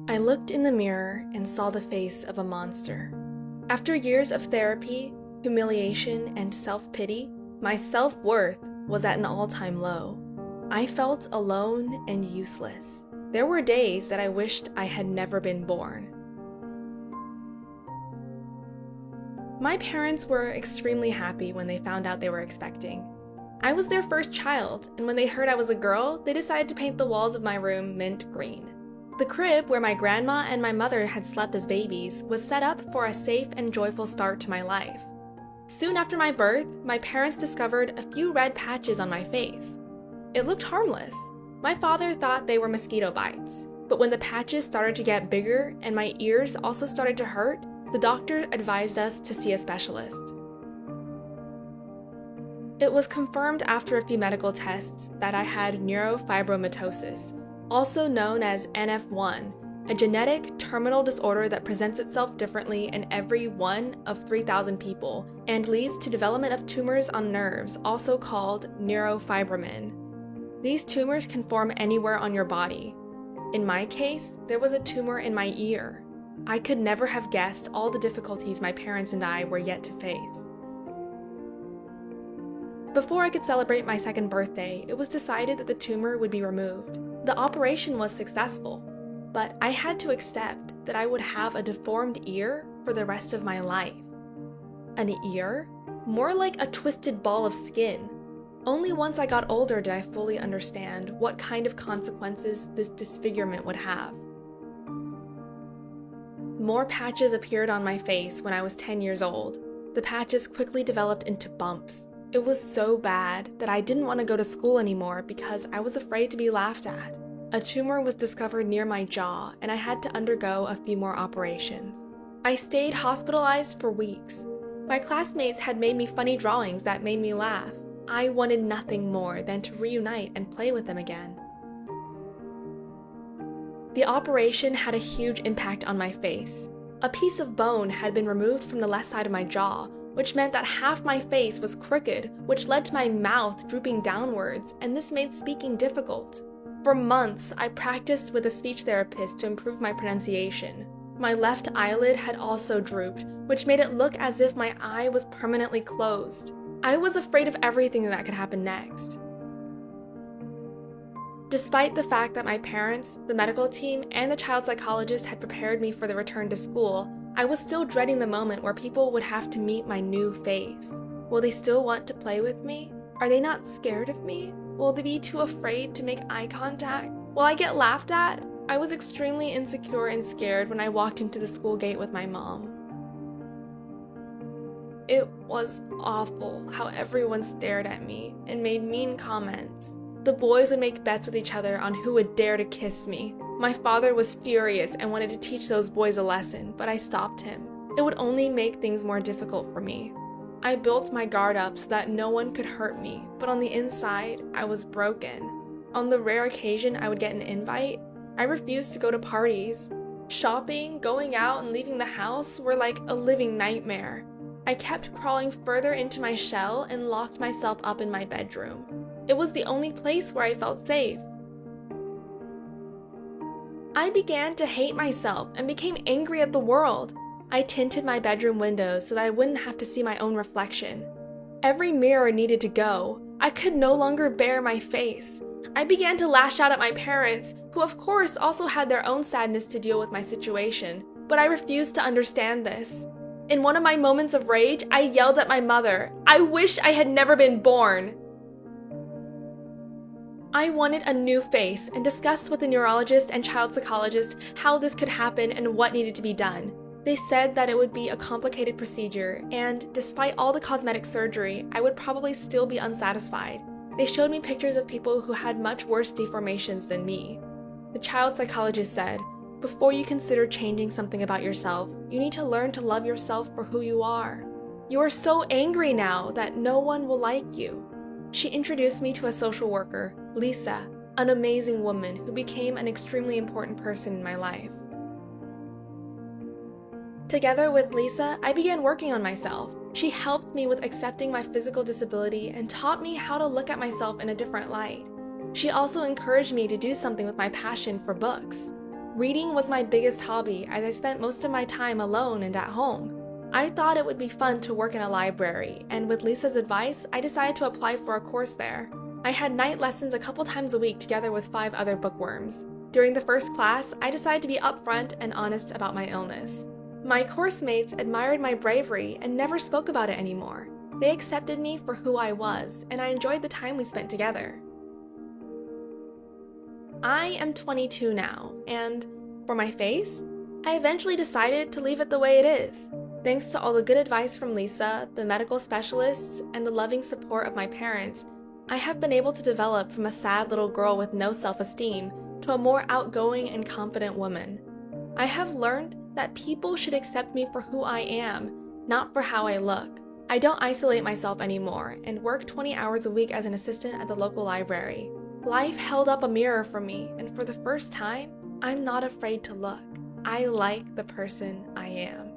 I looked in the mirror and saw the face of a monster. After years of therapy, humiliation, and self-pity, my self-worth was at an all-time low. I felt alone and useless. There were days that I wished I had never been born. My parents were extremely happy when they found out they were expecting. I was their first child, and when they heard I was a girl, they decided to paint the walls of my room mint green. The crib where my grandma and my mother had slept as babies was set up for a safe and joyful start to my life. Soon after my birth, my parents discovered a few red patches on my face. It looked harmless. My father thought they were mosquito bites, but when the patches started to get bigger and my ears also started to hurt, the doctor advised us to see a specialist. It was confirmed after a few medical tests that I had neurofibromatosis, also known as NF1, a genetic terminal disorder that presents itself differently in every 1 of 3,000 people and leads to development of tumors on nerves, also called neurofibromin. These tumors can form anywhere on your body. In my case, there was a tumor in my ear. I could never have guessed all the difficulties my parents and I were yet to face. Before I could celebrate my second birthday, it was decided that the tumor would be removed. The operation was successful, but I had to accept that I would have a deformed ear for the rest of my life. An ear? More like a twisted ball of skin. Only once I got older did I fully understand what kind of consequences this disfigurement would have. More patches appeared on my face when I was 10 years old. The patches quickly developed into bumps. It was so bad that I didn't want to go to school anymore because I was afraid to be laughed at. A tumor was discovered near my jaw, and I had to undergo a few more operations. I stayed hospitalized for weeks. My classmates had made me funny drawings that made me laugh. I wanted nothing more than to reunite and play with them again. The operation had a huge impact on my face. A piece of bone had been removed from the left side of my jaw, which meant that half my face was crooked, which led to my mouth drooping downwards, and this made speaking difficult. For months, I practiced with a speech therapist to improve my pronunciation. My left eyelid had also drooped, which made it look as if my eye was permanently closed. I was afraid of everything that could happen next. Despite the fact that my parents, the medical team, and the child psychologist had prepared me for the return to school, I was still dreading the moment where people would have to meet my new face. Will they still want to play with me? Are they not scared of me? Will they be too afraid to make eye contact? Will I get laughed at? I was extremely insecure and scared when I walked into the school gate with my mom. It was awful how everyone stared at me and made mean comments. The boys would make bets with each other on who would dare to kiss me. My father was furious and wanted to teach those boys a lesson, but I stopped him. It would only make things more difficult for me. I built my guard up so that no one could hurt me, but on the inside, I was broken. On the rare occasion I would get an invite, I refused to go to parties. Shopping, going out, and leaving the house were like a living nightmare. I kept crawling further into my shell and locked myself up in my bedroom. It was the only place where I felt safe. I began to hate myself and became angry at the world. I tinted my bedroom windows so that I wouldn't have to see my own reflection. Every mirror needed to go. I could no longer bear my face. I began to lash out at my parents, who of course also had their own sadness to deal with my situation, but I refused to understand this. In one of my moments of rage, I yelled at my mother, "I wish I had never been born!" I wanted a new face and discussed with the neurologist and child psychologist how this could happen and what needed to be done. They said that it would be a complicated procedure, and despite all the cosmetic surgery, I would probably still be unsatisfied. They showed me pictures of people who had much worse deformations than me. The child psychologist said, "Before you consider changing something about yourself, you need to learn to love yourself for who you are. You are so angry now that no one will like you." She introduced me to a social worker, Lisa, an amazing woman who became an extremely important person in my life. Together with Lisa, I began working on myself. She helped me with accepting my physical disability and taught me how to look at myself in a different light. She also encouraged me to do something with my passion for books. Reading was my biggest hobby as I spent most of my time alone and at home. I thought it would be fun to work in a library, and with Lisa's advice, I decided to apply for a course there. I had night lessons a couple times a week together with 5 other bookworms. During the first class, I decided to be upfront and honest about my illness. My course mates admired my bravery and never spoke about it anymore. They accepted me for who I was, and I enjoyed the time we spent together. I am 22 now, and for my face, I eventually decided to leave it the way it is. Thanks to all the good advice from Lisa, the medical specialists, and the loving support of my parents, I have been able to develop from a sad little girl with no self-esteem to a more outgoing and confident woman. I have learned that people should accept me for who I am, not for how I look. I don't isolate myself anymore and work 20 hours a week as an assistant at the local library. Life held up a mirror for me, and for the first time, I'm not afraid to look. I like the person I am.